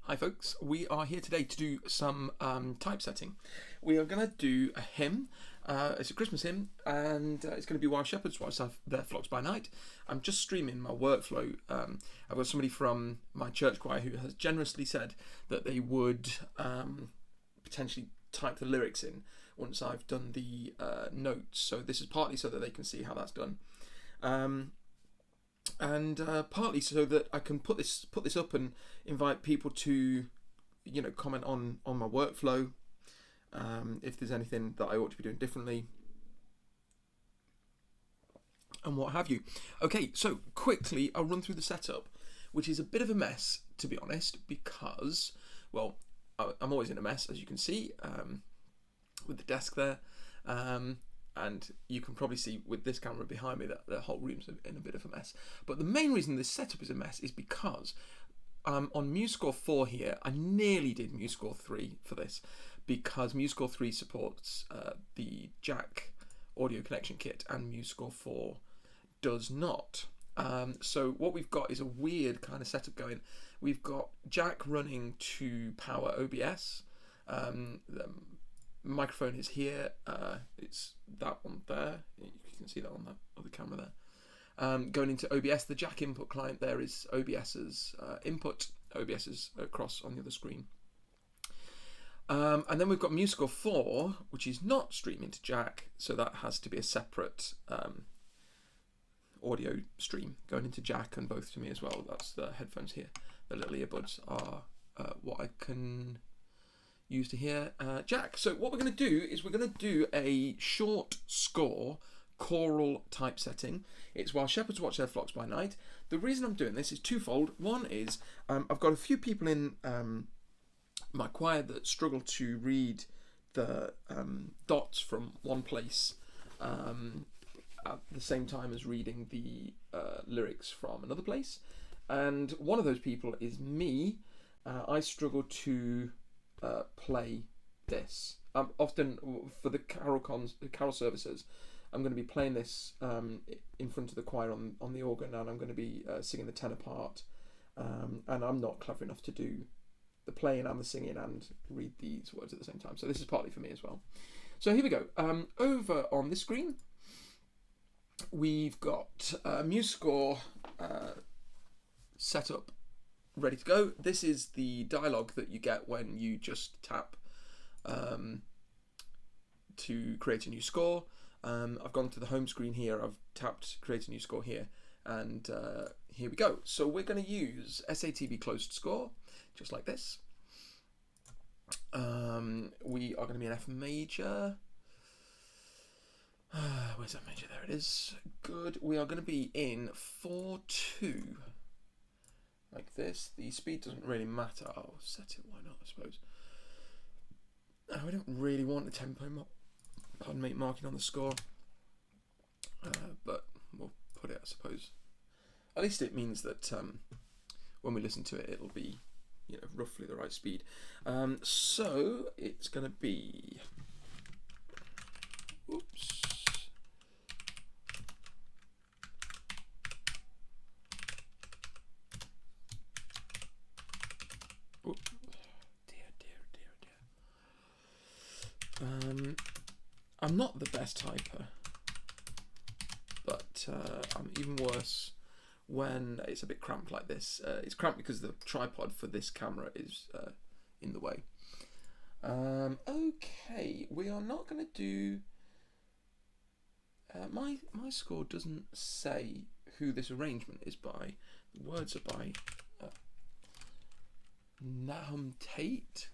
Hi folks, we are here today to do some typesetting. We are going to do a hymn. It's a Christmas hymn, and it's going to be While Shepherds Watch Their Flocks by Night. I'm just streaming my workflow. I've got somebody from my church choir who has generously said that they would potentially type the lyrics in once I've done the notes. So this is partly so that they can see how that's done. And partly so that I can put this up and invite people to, comment on my workflow, if there's anything that I ought to be doing differently, and what have you. Okay, so quickly I'll run through the setup, which is a bit of a mess, to be honest, because, well, I'm always in a mess, as you can see, with the desk there. And you can probably see with this camera behind me that the whole room's in a bit of a mess. But the main reason this setup is a mess is because on Musescore4 here, I nearly did Musescore3 for this, because Musescore3 supports the jack audio connection kit and Musescore4 does not. So what we've got is a weird kind of setup going. We've got jack running to power OBS. The microphone is here. It's that one there. You can see that on that other camera there. Going into OBS, the jack input client there is OBS's input. OBS is across on the other screen. And then we've got Musescore4, which is not streaming to jack, so that has to be a separate audio stream going into jack and both to me as well. That's the headphones here. The little earbuds are what I can use to hear jack. So what we're going to do is we're going to do a short score choral typesetting. It's While Shepherds Watch Their Flocks by Night. The reason I'm doing this is twofold. One is I've got a few people in my choir that struggle to read the dots from one place at the same time as reading the lyrics from another place. And one of those people is me. I struggle to play this. Often for the carol services, I'm going to be playing this in front of the choir on the organ, and I'm going to be singing the tenor part, and I'm not clever enough to do the playing and the singing and read these words at the same time. So this is partly for me as well. So here we go. Over on this screen, we've got Musescore set up, ready to go. This is the dialogue that you get when you just tap to create a new score. I've gone to the home screen here, I've tapped create a new score here, and here we go. So we're going to use SATB closed score, just like this. We are going to be in F major. Where's that major? There it is. Good. We are going to be in 4/2. Like this. The speed doesn't really matter. I'll set it, why not, I suppose. I don't really want the tempo marking on the score, but we'll put it, I suppose. At least it means that when we listen to it, it'll be, roughly the right speed. So it's going to be, oops. I'm not the best typer, but I'm even worse when it's a bit cramped like this. It's cramped because the tripod for this camera is in the way. Okay, we are not going to do... my score doesn't say who this arrangement is by. The words are by Nahum Tate.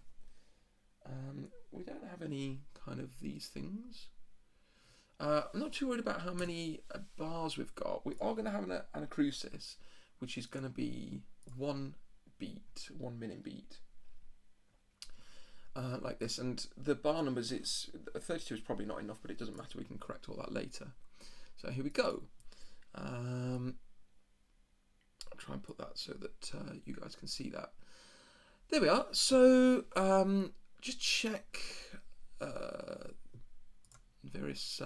We don't have any kind of these things. I'm not too worried about how many bars we've got. We are going to have an anacrusis, which is going to be 1 minute beat, like this. And the bar numbers, 32 is probably not enough, but it doesn't matter. We can correct all that later. So here we go. I'll try and put that so that you guys can see that. There we are. So just check various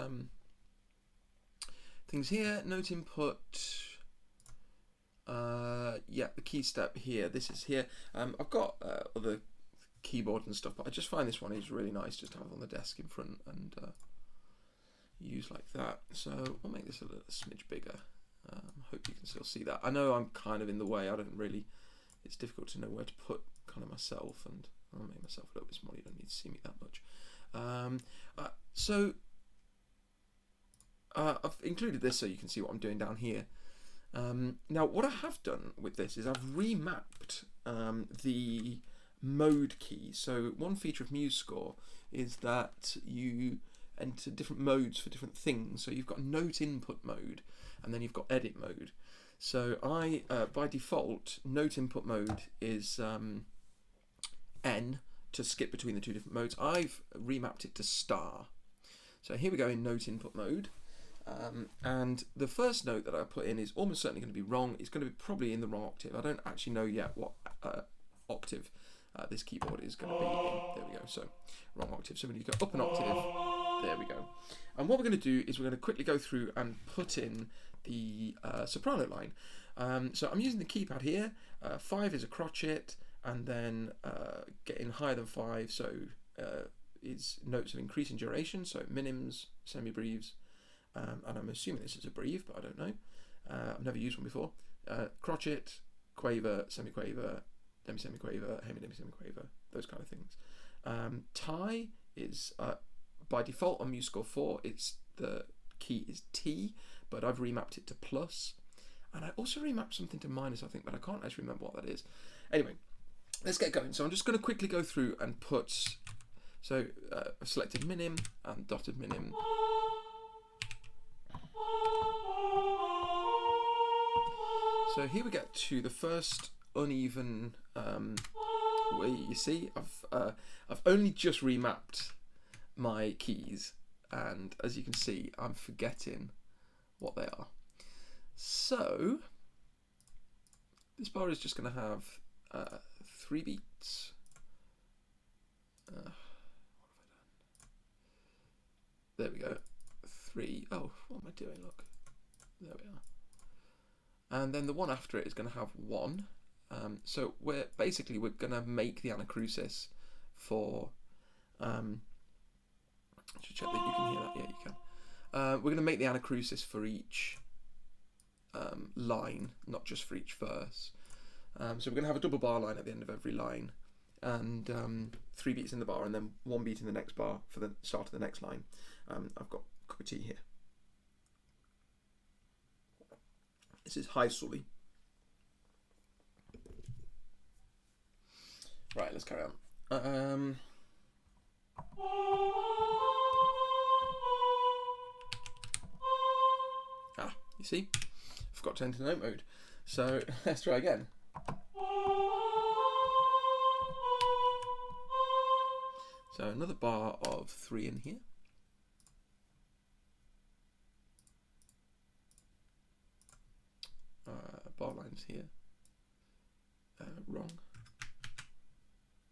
things here. Note input. yeah, the key step here. This is here. I've got other keyboard and stuff, but I just find this one is really nice just to have on the desk in front and use like that. So we'll make this a little smidge bigger. Hope you can still see that. I know I'm kind of in the way. I don't really. It's difficult to know where to put kind of myself, and I'll make myself a little bit smaller. You don't need to see me that much. I've included this so you can see what I'm doing down here. Now, what I have done with this is I've remapped the mode key. So one feature of Musescore is that you enter different modes for different things. So you've got note input mode, and then you've got edit mode. So I, by default, note input mode is N to skip between the two different modes. I've remapped it to star. So here we go in note input mode. And the first note that I put in is almost certainly going to be wrong. It's going to be probably in the wrong octave. I don't actually know yet what octave this keyboard is going to be in. There we go. So wrong octave. So when you go up an octave, there we go. And what we're going to do is we're going to quickly go through and put in the soprano line. So I'm using the keypad here. 5 is a crotchet, and then getting higher than 5. So is notes of increasing duration. So minims, semi-breves. And I'm assuming this is a breve, but I don't know. I've never used one before. Crotchet, quaver, semiquaver, demi-semiquaver, hemi-demi-semiquaver, those kind of things. Tie is, by default on Musescore4, it's the key is T, but I've remapped it to plus. And I also remapped something to minus, I think, but I can't actually remember what that is. Anyway, let's get going. So I'm just going to quickly go through and put, so I've selected minim and dotted minim. So here we get to the first uneven way. You see, I've only just remapped my keys, and as you can see, I'm forgetting what they are. So this bar is just going to have 3 beats. What have I done? There we go. 3. Oh, what am I doing? Look, there we are. And then the one after it is going to have 1. So we're going to make the anacrusis for. Just check that you can hear that. Yeah, you can. We're going to make the anacrusis for each line, not just for each verse. So we're going to have a double bar line at the end of every line, and 3 beats in the bar, and then 1 beat in the next bar for the start of the next line. I've got a cup of tea here. This is high sully. Right, let's carry on. You see? Forgot to enter note mode. So let's try again. So another bar of 3 in here. Bar lines here. Wrong.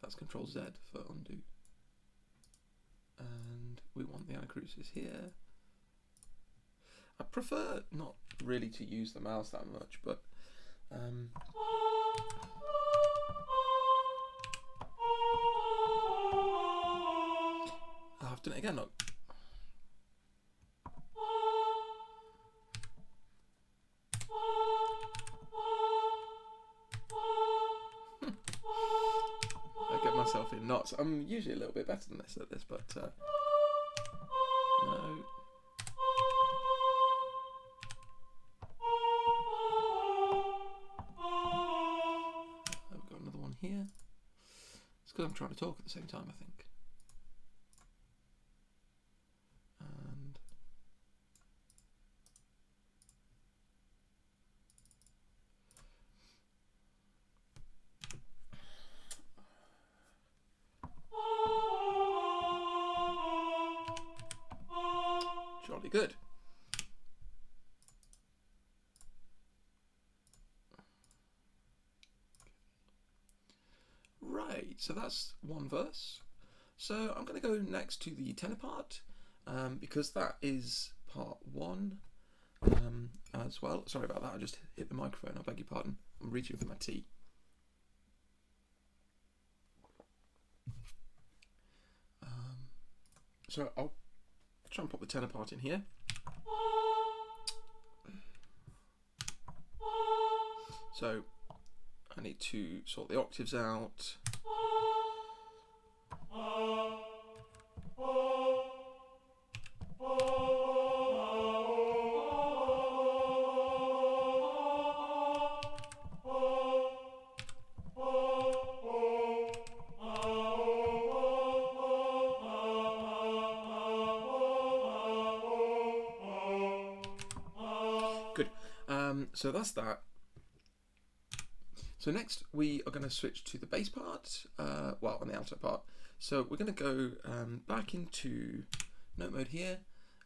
That's Control Z for undo. And we want the anacrusis here. I prefer not really to use the mouse that much, but I've done it again, look. I get myself in knots. I'm usually a little bit better than this at this, but no. I've got another one here. It's because I'm trying to talk at the same time, I think. And jolly good. Right, so that's one verse. So I'm going to go next to the tenor part, because that is part 1, as well. Sorry about that, I just hit the microphone, I beg your pardon. I'm reaching for my tea. So I'll try and pop the tenor part in here. So I need to sort the octaves out. Good. So that's that. So next we are going to switch to the bass part, well, on the alto part. So we're going to go back into note mode here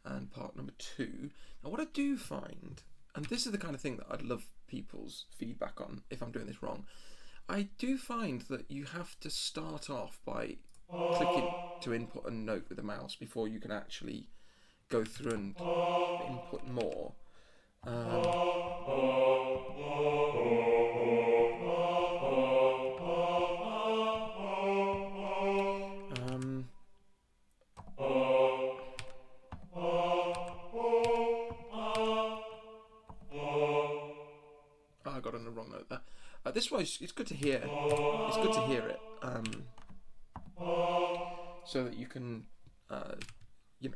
and part number 2. Now what I do find, and this is the kind of thing that I'd love people's feedback on if I'm doing this wrong, I do find that you have to start off by clicking to input a note with the mouse before you can actually go through and input more. I got on the wrong note there. This way, it's good to hear. It's good to hear it, so that you can,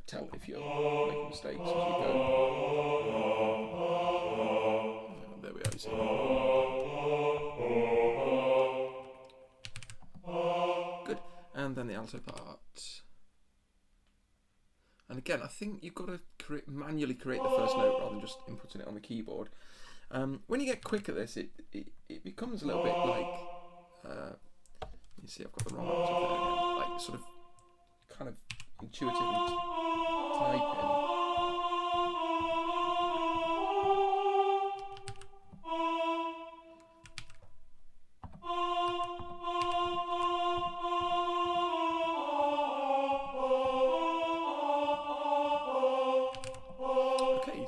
tell if you're making mistakes as you go. There we are. You see. Good, and then the alto part. And again, I think you've got to manually create the first note rather than just inputting it on the keyboard. When you get quick at this, it becomes a little bit like, you see I've got the wrong octave there again, like sort of kind of intuitively typing.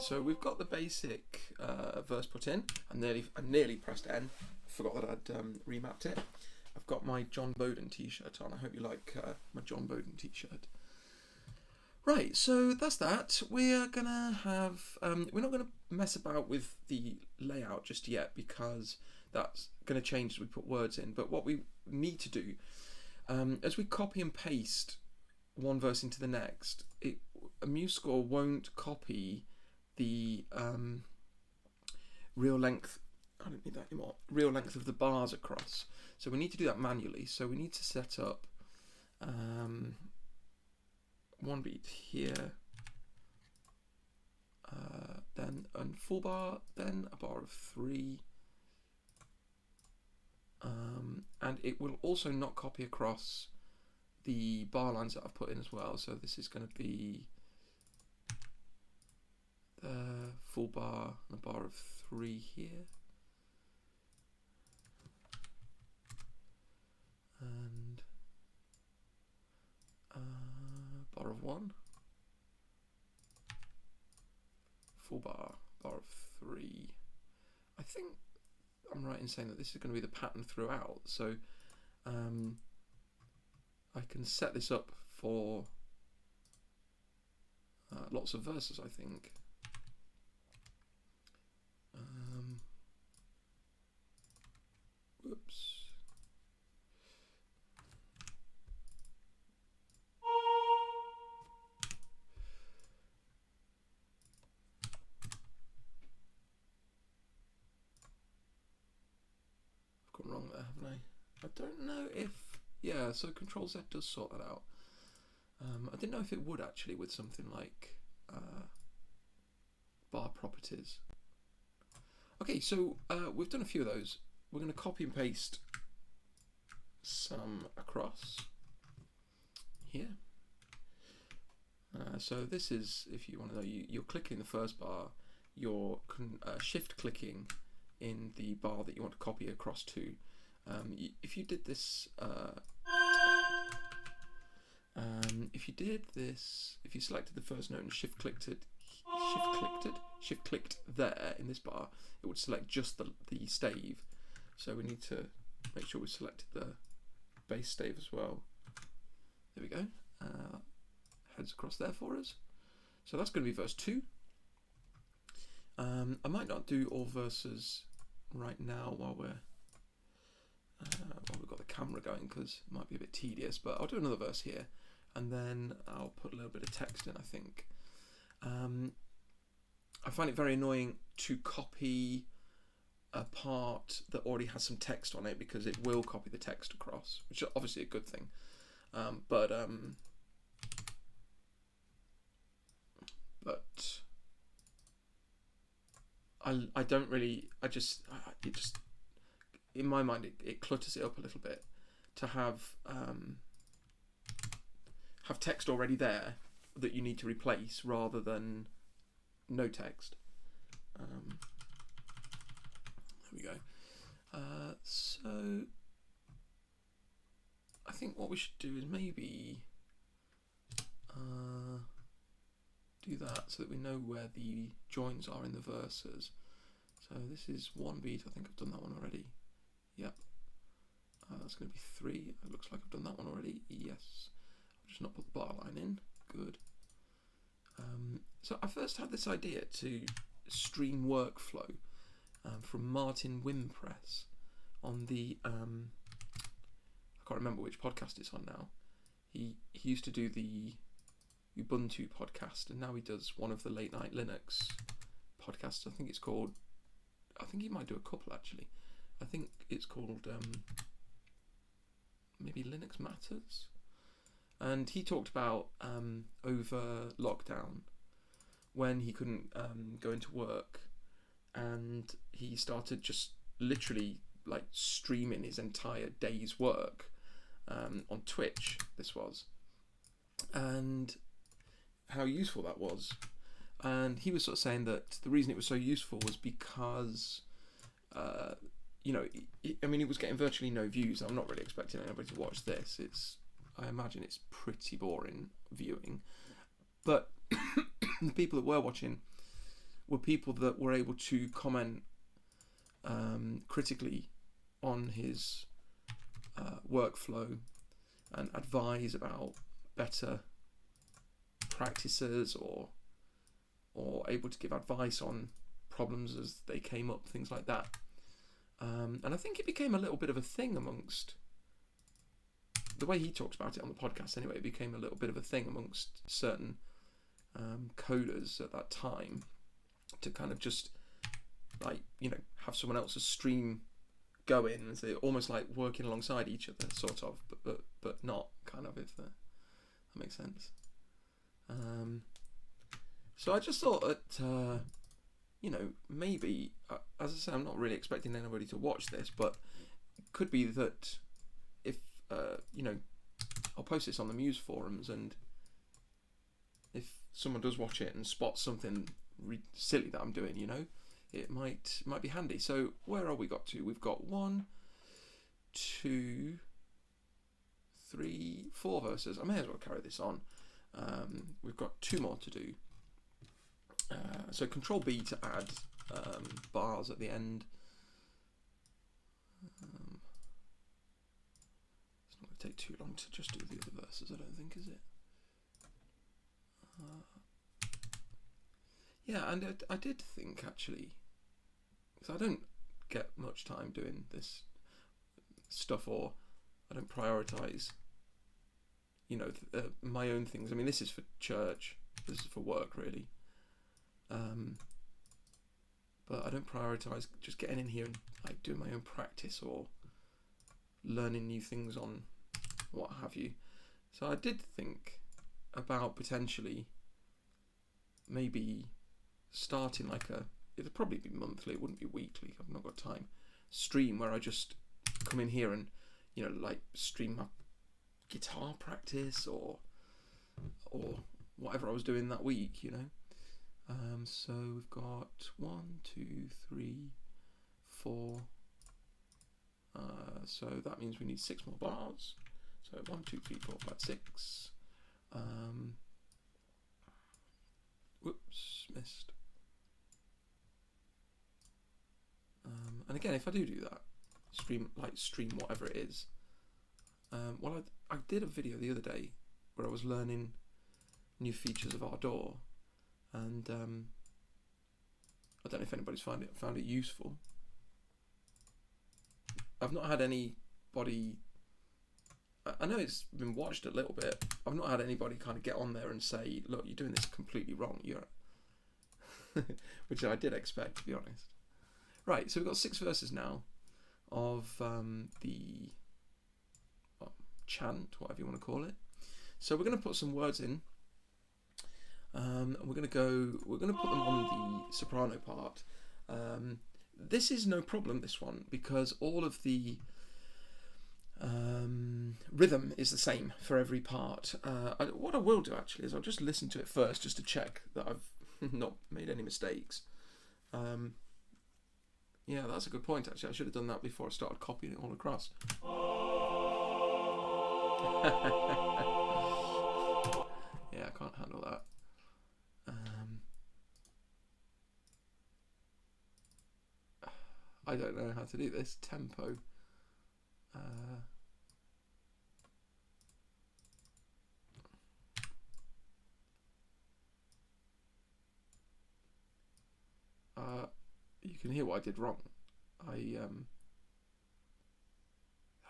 So we've got the basic verse put in. I nearly pressed N. Forgot that I'd remapped it. I've got my John Bowden t-shirt on. I hope you like my John Bowden t-shirt. Right, so that's that. We're gonna have. We're not gonna mess about with the layout just yet because that's gonna change as we put words in. But what we need to do, as we copy and paste one verse into the next, a Musescore won't copy the real length, I don't need that anymore, real length of the bars across. So we need to do that manually. So we need to set up one beat here, then a full bar, then a bar of 3, and it will also not copy across the bar lines that I've put in as well. So this is going to be the full bar and a bar of 3 here, and bar of 1, full bar, bar of 3. I think I'm right in saying that this is going to be the pattern throughout, so I can set this up for lots of verses, I think. Whoops. I've gone wrong there, haven't I? I don't know if, yeah, so Control Z does sort that out. I didn't know if it would actually with something like bar properties. Okay, so we've done a few of those. We're going to copy and paste some across here. So this is, if you want to know, you're clicking the first bar, you're shift clicking in the bar that you want to copy across to. If you did this, if you selected the first note and shift clicked it shift clicked there in this bar, it would select just the stave. So we need to make sure we selected the bass stave as well. There we go. Heads across there for us. So that's going to be verse 2. I might not do all verses right now while we've got the camera going, because it might be a bit tedious, but I'll do another verse here, and then I'll put a little bit of text in, I think. I find it very annoying to copy a part that already has some text on it, because it will copy the text across, which is obviously a good thing. But I don't really, it just, in my mind, it clutters it up a little bit to have text already there that you need to replace, rather than no text. There we go. So I think what we should do is maybe do that so that we know where the joins are in the verses. So this is 1 beat. I think I've done that one already. Yep. That's going to be 3. It looks like I've done that one already. Yes. I'll just not put the bar line in. Good. So I first had this idea to stream workflow from Martin Wimpress on the I can't remember which podcast it's on now. He used to do the Ubuntu podcast, and now he does one of the Late Night Linux podcasts. I think he might do a couple actually. I think it's called maybe Linux Matters. And he talked about over lockdown, when he couldn't go into work, and he started just literally like streaming his entire day's work on Twitch. This was, and how useful that was. And he was sort of saying that the reason it was so useful was because you know, I mean, it was getting virtually no views. I'm not really expecting anybody to watch this. I imagine it's pretty boring viewing, but the people that were watching were people that were able to comment critically on his workflow and advise about better practices, or able to give advice on problems as they came up, things like that. And I think it became a little bit of a thing amongst, the way he talks about it on the podcast anyway, it became a little bit of a thing amongst certain coders at that time, to kind of just like, you know, have someone else's stream go in, and so almost like working alongside each other, sort of, but not, kind of, if that makes sense. So I just thought that you know, maybe, as I say, I'm not really expecting anybody to watch this, but it could be that if you know, I'll post this on the Muse forums, and if someone does watch it and spots something silly that I'm doing, you know, it might be handy. So where are we got to? We've got 1, 2, 3, 4 verses. I may as well carry this on. We've got 2 more to do. So Control B to add bars at the end. It's not going to take too long to just do the other verses, I don't think, is it? Yeah, and I did think, actually, because I don't get much time doing this stuff, or I don't prioritise, you know, my own things. I mean, this is for church, this is for work, really. But I don't prioritise just getting in here and like doing my own practice or learning new things on what have you. So I did think about potentially maybe starting like it'd probably be monthly, it wouldn't be weekly, I've not got time, stream where I just come in here and, you know, like stream my guitar practice or whatever I was doing that week, you know. So we've got 1, 2, 3, 4. So that means we need 6 more bars. So 1, 2, 3, 4, 5, 6. Oops, missed. And again, if I do that, stream whatever it is. Well, I did a video the other day where I was learning new features of Ardor, and I don't know if anybody's found it useful. I've not had anybody. I know it's been watched a little bit. I've not had anybody kind of get on there and say, "Look, you're doing this completely wrong." Which I did expect, to be honest. Right, so we've got 6 verses now of the chant, whatever you want to call it. So we're going to put some words in. We're going to put them on the soprano part. This is no problem, this one, because all of the rhythm is the same for every part. What I will do actually is I'll just listen to it first just to check that I've not made any mistakes. Yeah, that's a good point actually. I should have done that before I started copying it all across. Yeah, I can't handle that. I don't know how to do this. Tempo. You can hear what I did wrong.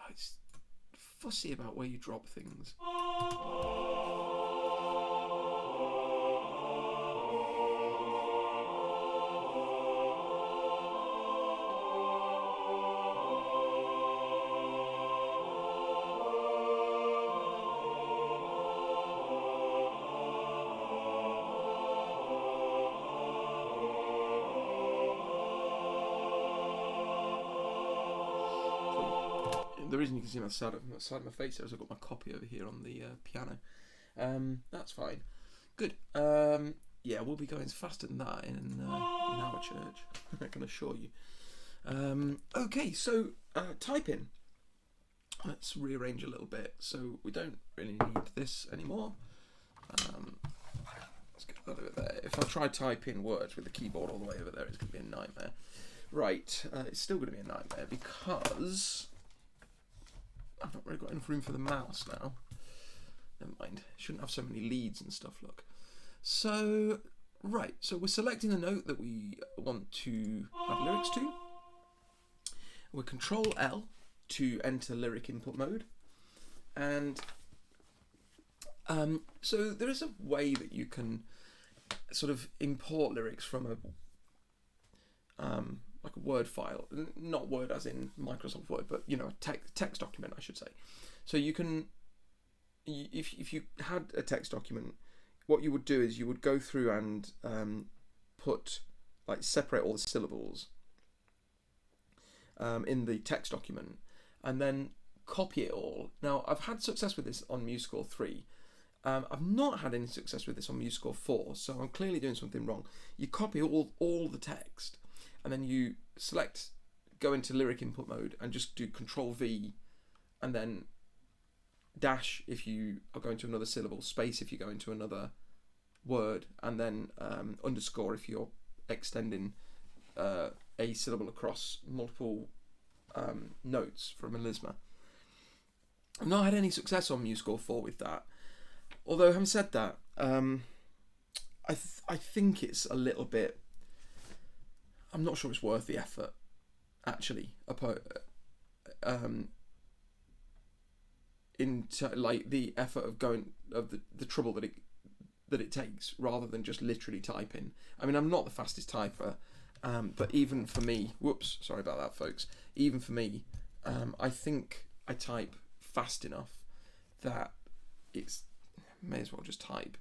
It's fussy about where you drop things. The reason you can see my side of my face is I've got my copy over here on the piano. That's fine. Good. Yeah, we'll be going faster than that in our church. I can assure you. Okay, so typing. Let's rearrange a little bit so we don't really need this anymore. Let's get that over there. If I try typing words with the keyboard all the way over there, it's going to be a nightmare. Right, it's still going to be a nightmare because I've not really got enough room for the mouse now. Never mind. Shouldn't have so many leads and stuff, look. So, right. So we're selecting the note that we want to have lyrics to. We're Control L to enter lyric input mode. And so there is a way that you can sort of import lyrics from a like a Word file, not Word as in Microsoft Word, but you know, a text document, I should say. So you can, if you had a text document, what you would do is you would go through and separate all the syllables in the text document, and then copy it all. Now, I've had success with this on Musescore3. I've not had any success with this on Musescore4, so I'm clearly doing something wrong. You copy all the text, and then you go into lyric input mode and just do Control V, and then dash if you are going to another syllable, space if you go into another word, and then underscore if you're extending a syllable across multiple notes from a melisma. I've not had any success on Musescore4 with that. Although, having said that, I think it's a little bit. I'm not sure it's worth the effort, actually. Into like the effort of the trouble that it takes, rather than just literally typing. I mean, I'm not the fastest typer, but even for me, whoops, sorry about that, folks. Even for me, I think I type fast enough that it's may as well just type.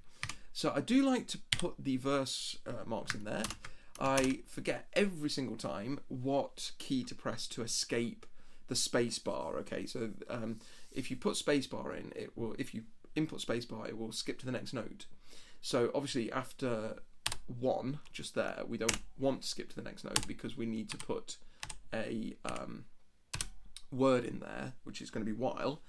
So I do like to put the verse marks in there. I forget every single time what key to press to escape the space bar. Okay, so if you put space bar in, it will. If you input space bar, it will skip to the next note. So obviously after 1, just there, we don't want to skip to the next note because we need to put a word in there, which is going to be while.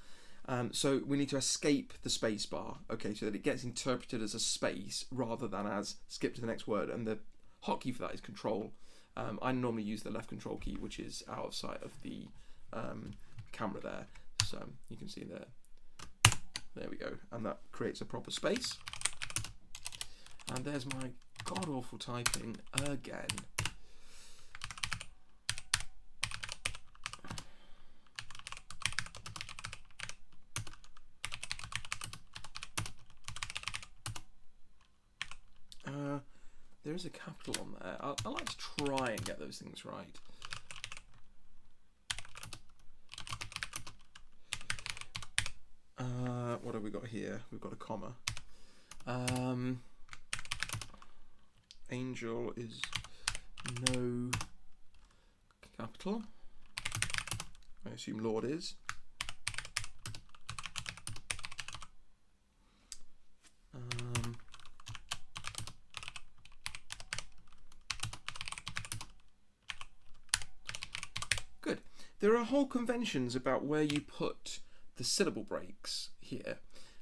So we need to escape the space bar, okay, so that it gets interpreted as a space rather than as skip to the next word. And the hotkey for that is control. I normally use the left control key, which is out of sight of the camera there. So you can see there. There we go. And that creates a proper space. And there's my god-awful typing again. There is a capital on there. I like to try and get those things right. What have we got here? We've got a comma. Angel is no capital. I assume Lord is. Good. There are whole conventions about where you put the syllable breaks here,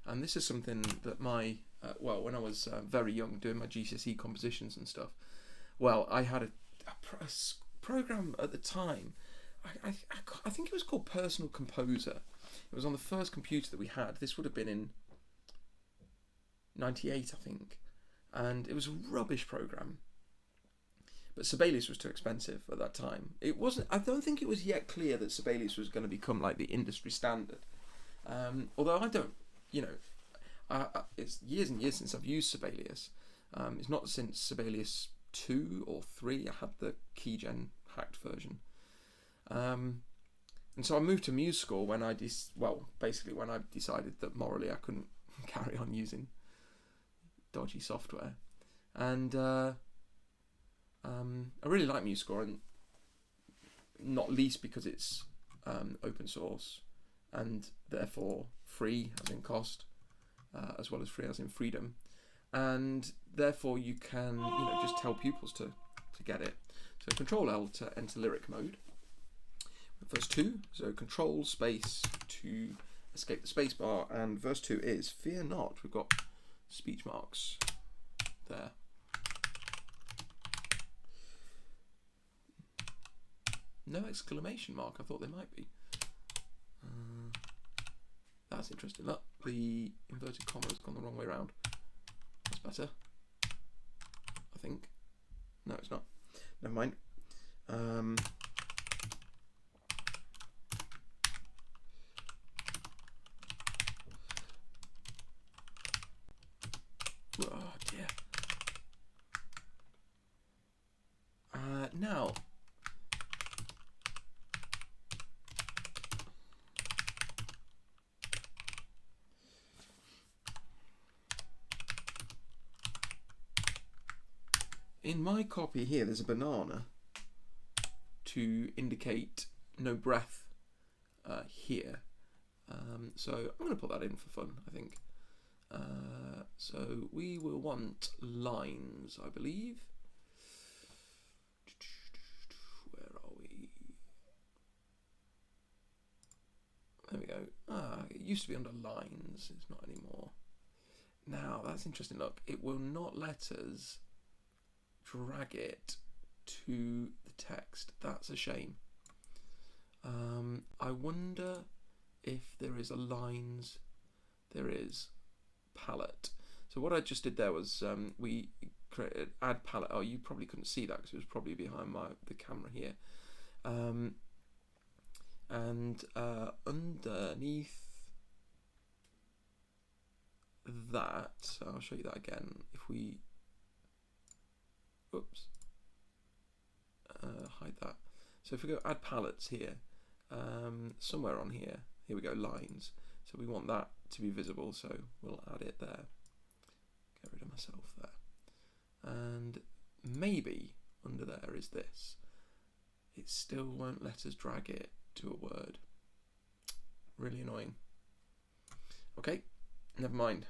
and this is something that my well, when I was very young doing my GCSE compositions and stuff, well, I had a program at the time. I think it was called Personal Composer. It was on the first computer that we had. This would have been in '98, I think, and it was a rubbish program. But Sibelius was too expensive at that time. It wasn't. I don't think it was yet clear that Sibelius was going to become like the industry standard. Although I don't, you know, it's years and years since I've used Sibelius. It's not since Sibelius 2 or 3. I had the keygen hacked version. And so I moved to Musescore when basically when I decided that morally I couldn't carry on using dodgy software. And I really like Musescore, and not least because it's open source and therefore free as in cost, as well as free as in freedom, and therefore you can just tell pupils to get it. So Control L to enter lyric mode. Verse 2, so Control space to escape the space bar, and verse 2 is fear not. We've got speech marks there. No exclamation mark. I thought there might be. That's interesting. Look, the inverted comma has gone the wrong way around. That's better, I think. No, it's not. Never mind. Oh dear. Now. In my copy here, there's a banana to indicate no breath here. So I'm going to put that in for fun, I think. So we will want lines, I believe. Where are we? There we go. It used to be under lines. It's not anymore. Now, that's interesting. Look, it will not let us drag it to the text. That's a shame. I wonder if there is a lines. There is palette. So what I just did there was we created add palette. Oh, you probably couldn't see that because it was probably behind the camera here. And underneath that, so I'll show you that again. If we hide that. So if we go add palettes here, somewhere on here we go, lines. So we want that to be visible, so we'll add it there. Get rid of myself there. And maybe under there is this. It still won't let us drag it to a word. Really annoying. Okay, never mind.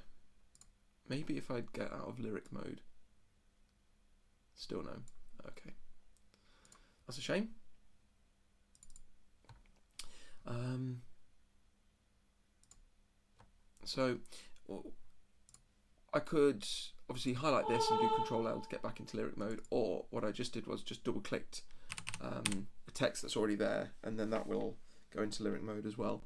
Maybe if I'd get out of lyric mode. Still no. Okay. That's a shame. So I could obviously highlight this and do Control L to get back into lyric mode, or what I just did was just double clicked a text that's already there, and then that will go into lyric mode as well.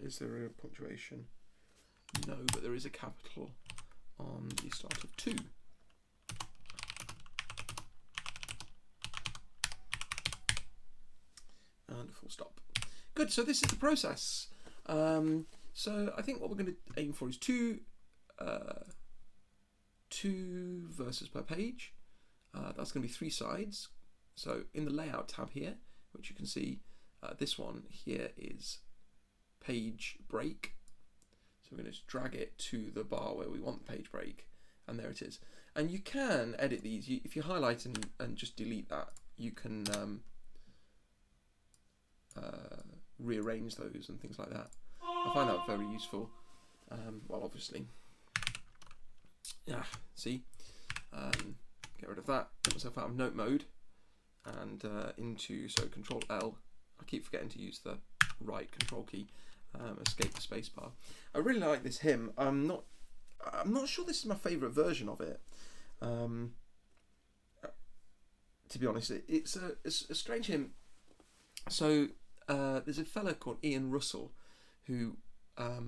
Is there a punctuation? No, but there is a capital on the start of 2. And a full stop. Good, so this is the process. So I think what we're going to aim for is two verses per page. That's going to be 3 sides. So in the layout tab here, which you can see, this one here is page break. So we're going to just drag it to the bar where we want the page break, and there it is. And you can edit these. If you highlight and just delete that, you can rearrange those and things like that. I find that very useful. Well, obviously, yeah. See, get rid of that. Get myself out of note mode and into Control L. I keep forgetting to use the right control key. Escape the spacebar. I really like this hymn. I'm not sure this is my favourite version of it. To be honest, it's a strange hymn. So there's a fella called Ian Russell who I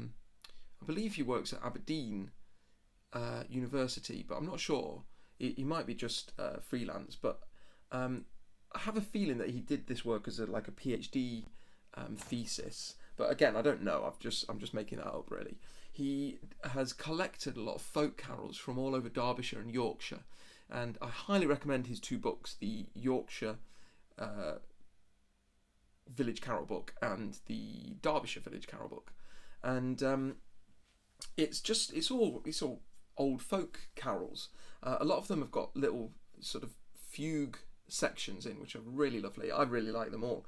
believe he works at Aberdeen University, but I'm not sure. He might be just freelance, but I have a feeling that he did this work as a PhD thesis. But again, I don't know. I'm just making that up, really. He has collected a lot of folk carols from all over Derbyshire and Yorkshire, and I highly recommend his 2 books: the Yorkshire Village Carol book and the Derbyshire Village Carol book. And it's all old folk carols. A lot of them have got little sort of fugue sections in, which are really lovely. I really like them all.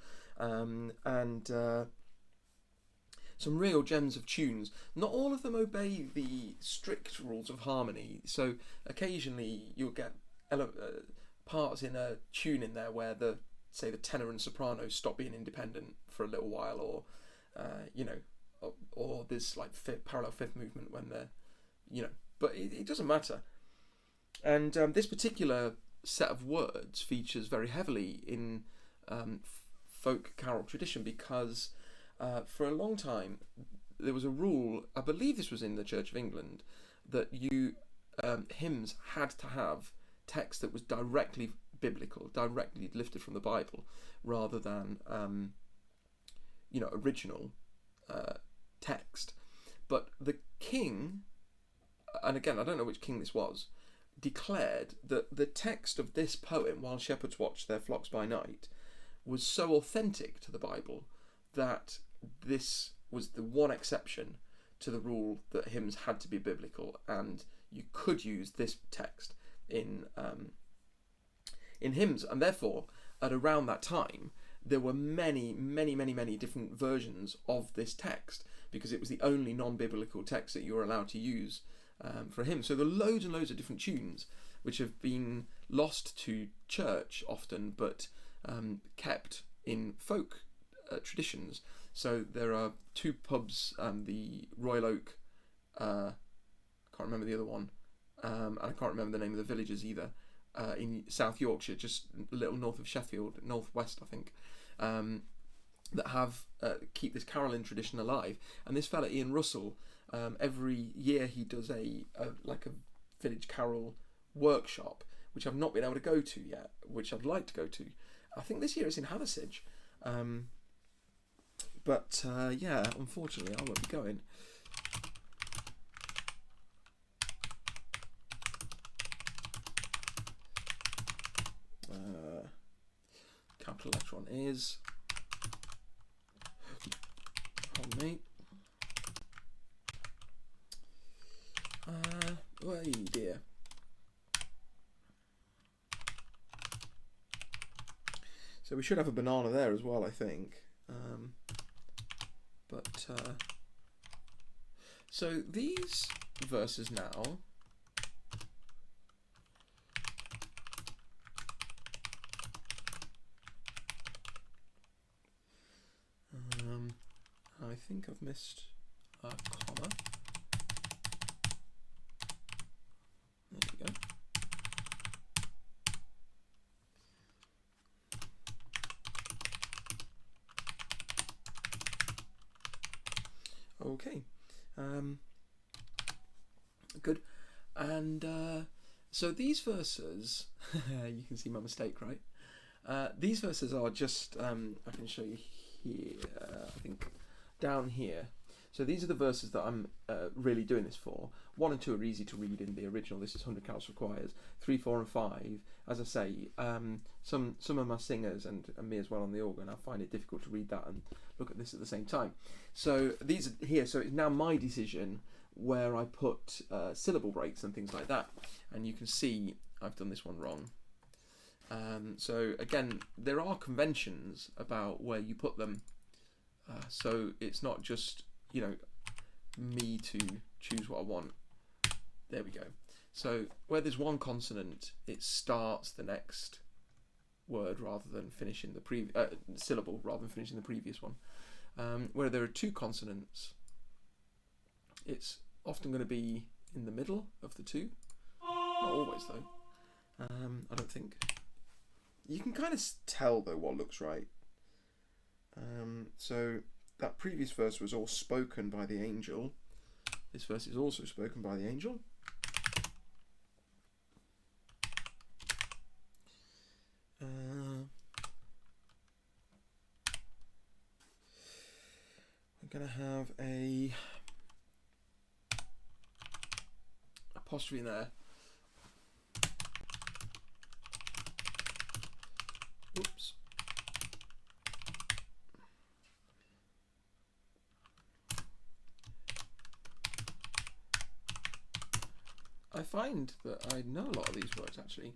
Some real gems of tunes. Not all of them obey the strict rules of harmony. So occasionally you'll get parts in a tune in there where the tenor and soprano stop being independent for a little while, or or there's parallel fifth movement when they're, but it doesn't matter. And this particular set of words features very heavily in folk carol tradition because for a long time there was a rule, I believe this was in the Church of England, that hymns had to have text that was directly biblical, directly lifted from the Bible, rather than original text. But the king, and again I don't know which king this was, declared that the text of this poem, "While Shepherds Watch Their Flocks by Night," was so authentic to the Bible that this was the one exception to the rule that hymns had to be biblical, and you could use this text in hymns. And therefore, at around that time, there were many different versions of this text, because it was the only non-biblical text that you were allowed to use for a hymn. So there are loads and loads of different tunes which have been lost to church often, but kept in folk traditions. So there are 2 pubs, the Royal Oak, I can't remember the other one, and I can't remember the name of the villages either, in South Yorkshire, just a little north of Sheffield, northwest I think, that have keep this caroling tradition alive. And this fella Ian Russell, every year he does a village carol workshop, which I've not been able to go to yet, which I'd like to go to. I think this year it's in Hathersage, but yeah, unfortunately I won't be going. Capital letter on is, pardon me. Oh dear. So we should have a banana there as well, I think. But So these verses now, I think I've missed a comma. There we go. Okay, good. And so these verses, you can see my mistake, right? These verses are just, I can show you here, I think down here. So these are the verses that I'm really doing this for. 1 and 2 are easy to read in the original. This is 100 counts requires. 3, 4 and 5, as I say, some of my singers and me as well on the organ, I find it difficult to read that and look at this at the same time. So these are here, so it's now my decision where I put syllable breaks and things like that. And you can see I've done this one wrong. So again, there are conventions about where you put them. So it's not just, you know, me to choose what I want. There we go. So where there's one consonant, it starts the next word rather than finishing the previous syllable rather than finishing the previous one. Where there are 2 consonants, it's often going to be in the middle of the 2. Not always though. I don't think. You can kind of tell though what looks right. So that previous verse was all spoken by the angel. This verse is also spoken by the angel. We're going to have a apostrophe in there. Oops. I find that I know a lot of these words actually.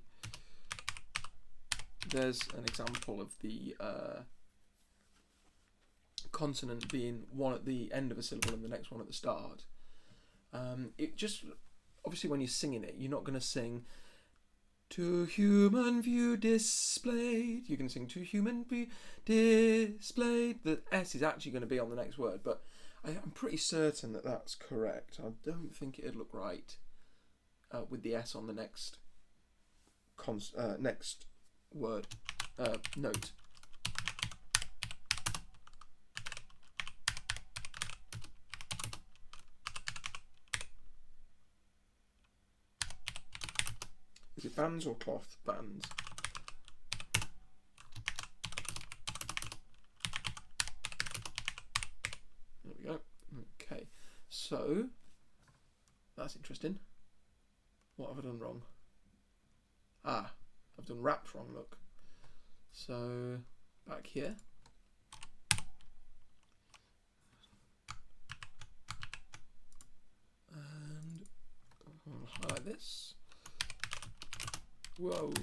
There's an example of the consonant being one at the end of a syllable and the next one at the start. It just, obviously when you're singing it, you're not going to sing to human view displayed. You're going to sing to human view displayed. The S is actually going to be on the next word, but I'm pretty certain that that's correct. I don't think it'd look right with the S on the next next word note. Is it bands or cloth? Bands. There we go. Okay, so that's interesting. What have I done wrong? Ah, I've done wrapped wrong, look. So back here. And I'll highlight this. Whoa.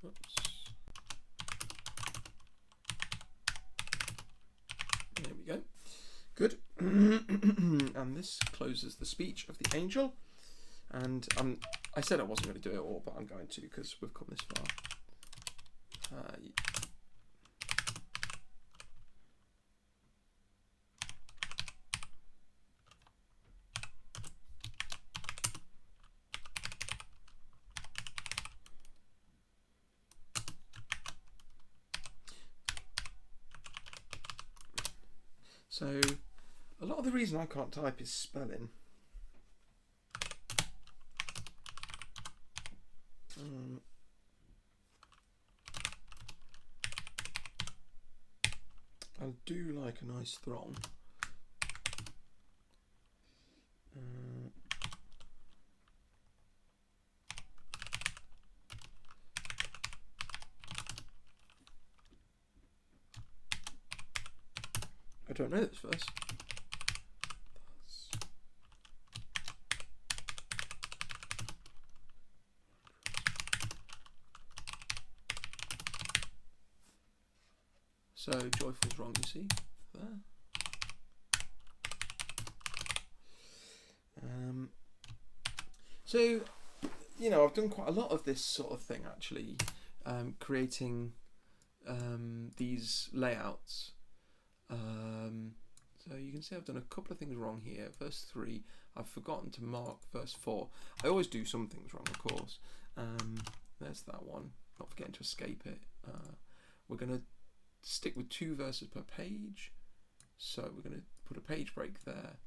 Oops. There we go. Good. And this closes the speech of the angel. And I said I wasn't going to do it all, but I'm going to because we've come this far. So, a lot of the reason I can't type is spelling. I do like a nice throng. I don't know this verse. So joyful's wrong, you see, there. So, you know, I've done quite a lot of this sort of thing actually, creating these layouts. So you can see I've done a couple of things wrong here. Verse 3, I've forgotten to mark verse 4. I always do some things wrong, of course. There's that one, not forgetting to escape it. We're going to stick with 2 verses per page. So we're going to put a page break there.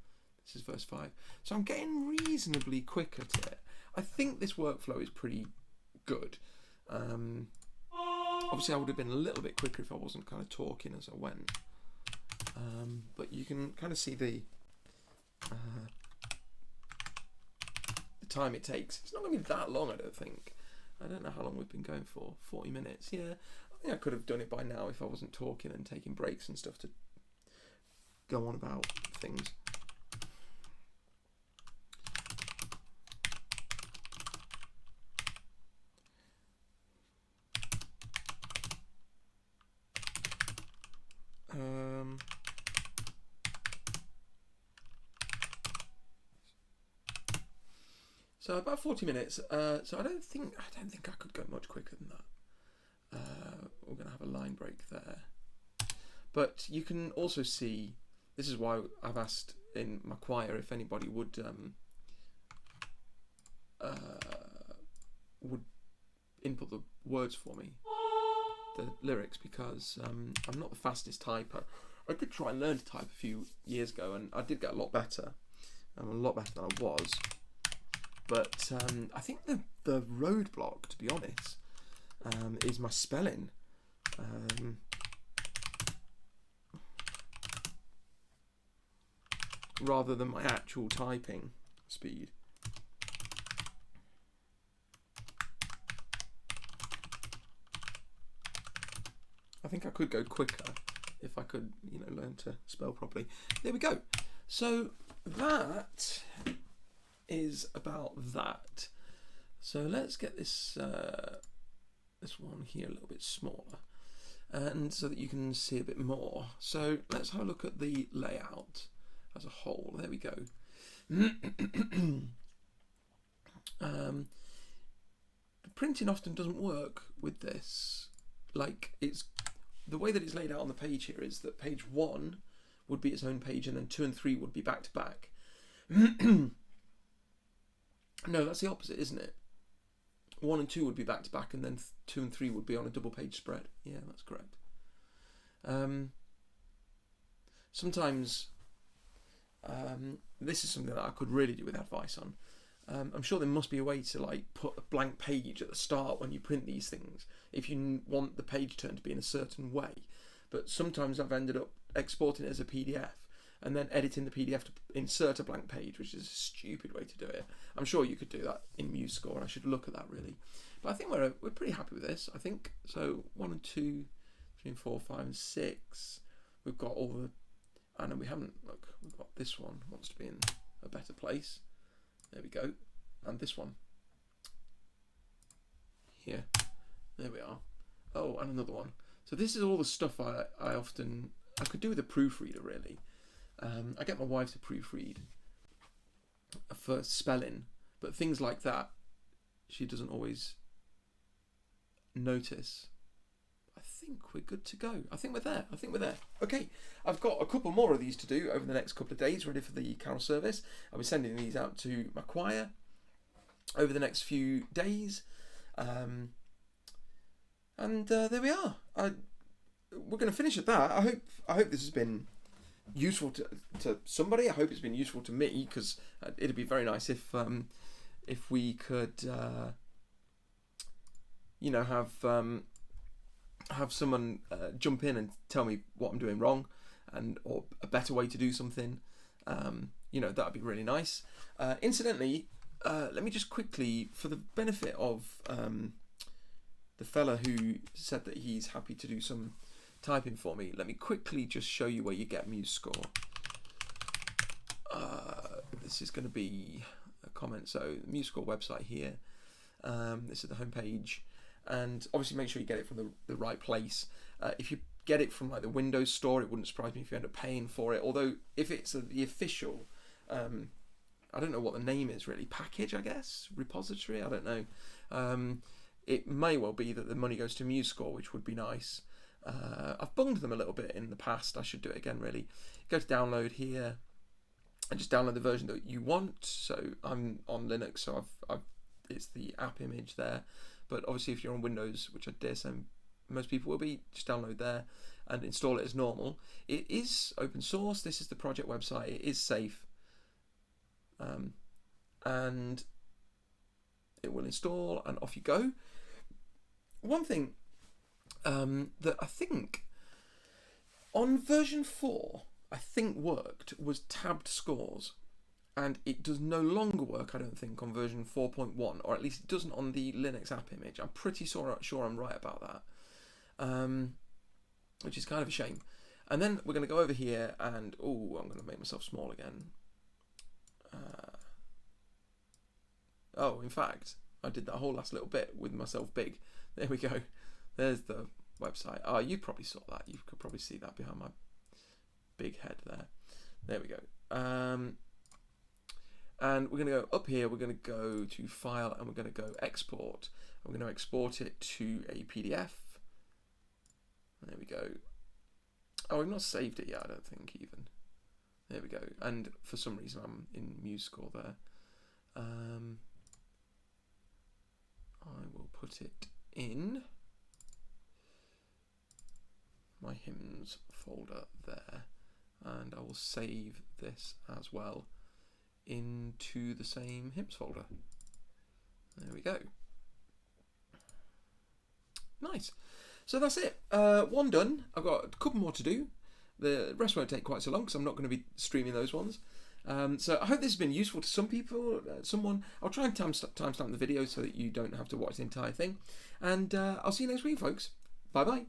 This is verse 5. So I'm getting reasonably quick at it. I think this workflow is pretty good. Obviously I would have been a little bit quicker if I wasn't kind of talking as I went. But you can kind of see the time it takes. It's not going to be that long, I don't think. I don't know how long we've been going for. 40 minutes, yeah. I think I could have done it by now if I wasn't talking and taking breaks and stuff to go on about things. So about 40 minutes. So I don't think I could go much quicker than that. We're going to have a line break there. But you can also see, this is why I've asked in my choir if anybody would input the words for me, the lyrics, because I'm not the fastest typer. I did try and learn to type a few years ago, and I did get a lot better. I'm a lot better than I was. But I think the roadblock, to be honest, is my spelling. Rather than my actual typing speed. I think I could go quicker if I could, you know, learn to spell properly. There we go. So that is about that. So let's get this this one here a little bit smaller, and so that you can see a bit more. So let's have a look at the layout as a whole. There we go. The printing often doesn't work with this. Like, it's the way that it's laid out on the page here is that page 1 would be its own page, and then 2 and 3 would be back to back. No, that's the opposite, isn't it? 1 and 2 would be back to back, and then 2 and 3 would be on a double page spread. Yeah, that's correct. Sometimes this is something that I could really do with advice on. I'm sure there must be a way to like put a blank page at the start when you print these things if you want the page turn to be in a certain way. But sometimes I've ended up exporting it as a PDF and then editing the PDF to insert a blank page, which is a stupid way to do it. I'm sure you could do that in Musescore, and I should look at that really. But I think we're pretty happy with this. I think so. 1 and 2, 3 and 4, 5 and 6. We've got all the. And we haven't. Look, we've got this one wants to be in a better place. There we go. And this one here. There we are. Oh, and another one. So this is all the stuff I could do with a proofreader really. I get my wife to proofread for spelling, but things like that she doesn't always notice. I think we're good to go. I think we're there. Okay, I've got a couple more of these to do over the next couple of days, ready for the carol service. I'll be sending these out to my choir over the next few days. And there we are. We're going to finish at that. I hope this has been useful to somebody. I hope it's been useful to me, because it'd be very nice if we could you know, have someone jump in and tell me what I'm doing wrong, or a better way to do something. You know, that'd be really nice. Incidentally, let me just quickly, for the benefit of the fella who said that he's happy to do some typing for me, let me quickly just show you where you get Musescore. This is going to be a comment. So Musescore website here. This is the home page. And obviously make sure you get it from the right place. If you get it from like the Windows store, it wouldn't surprise me if you end up paying for it. Although if it's the official, I don't know what the name is really, package, I guess, repository, I don't know. It may well be that the money goes to Musescore, which would be nice. I've bunged them a little bit in the past. I should do it again, really. Go to download here and just download the version that you want. So I'm on Linux, so it's the app image there. But obviously, if you're on Windows, which I dare say most people will be, just download there and install it as normal. It is open source. This is the project website. It is safe. And it will install, and off you go. One thing that I think on version 4 I think worked was tabbed scores, and it does no longer work, I don't think, on version 4.1, or at least it doesn't on the Linux app image. I'm pretty sure I'm right about that, which is kind of a shame. And then we're going to go over here and I'm going to make myself small again. In fact, I did that whole last little bit with myself big. There we go. There's the website. You probably saw that. You could probably see that behind my big head there. There we go. And we're going to go up here. We're going to go to File, and we're going to go Export. I'm going to export it to a PDF. There we go. I've not saved it yet, I don't think, even. There we go. And for some reason, I'm in Musescore there. I will put it in my hymns folder there, and I will save this as well into the same hymns folder. There we go. Nice. So that's it. One done. I've got a couple more to do. The rest won't take quite so long because I'm not going to be streaming those ones. So I hope this has been useful to some people, I'll try and timestamp the video so that you don't have to watch the entire thing. And I'll see you next week, folks. Bye-bye.